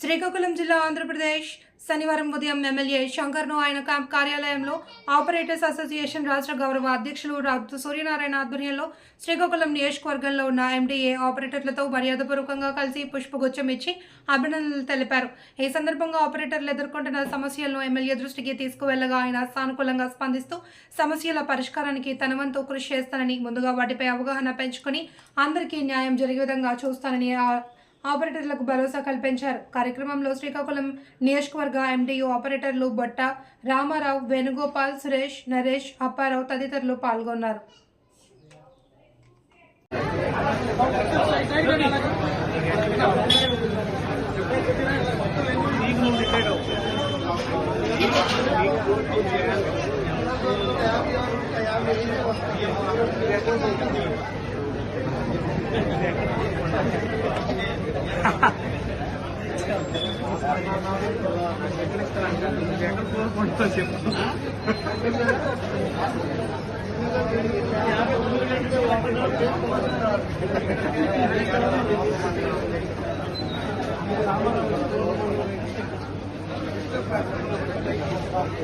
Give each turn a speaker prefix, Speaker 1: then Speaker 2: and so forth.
Speaker 1: శ్రీకాకుళం జిల్లా ఆంధ్రప్రదేశ్ శనివారం ఉదయం ఎమ్మెల్యే శంకర్ను ఆయన క్యాంప్ కార్యాలయంలో ఆపరేటర్స్ అసోసియేషన్ రాష్ట్ర గౌరవ అధ్యక్షులు రాజు సూర్యనారాయణ ఆధ్వర్యంలో శ్రీకాకుళం నియోజకవర్గంలో ఉన్న ఎండీఏ ఆపరేటర్లతో మర్యాదపూర్వకంగా కలిసి పుష్పగుచ్చం ఇచ్చి అభినందనలు తెలిపారు. ఈ సందర్భంగా ఆపరేటర్లు ఎదుర్కొంటున్న సమస్యలను ఎమ్మెల్యే దృష్టికి తీసుకువెళ్లగా ఆయన సానుకూలంగా స్పందిస్తూ సమస్యల పరిష్కారానికి తన వంతు కృషి చేస్తానని, ముందుగా వాటిపై అవగాహన పెంచుకొని అందరికీ న్యాయం జరిగే విధంగా చూస్తానని ఆపరేటర్లకు భరోసా కల్పించారు. కార్యక్రమంలో శ్రీకాకుళం నియోజకవర్గ ఎండియు ఆపరేటర్లు బొట్ట రామారావు, వేణుగోపాల్, సురేష్, నరేష్, అప్పారావు తదితరులు పాల్గొన్నారు.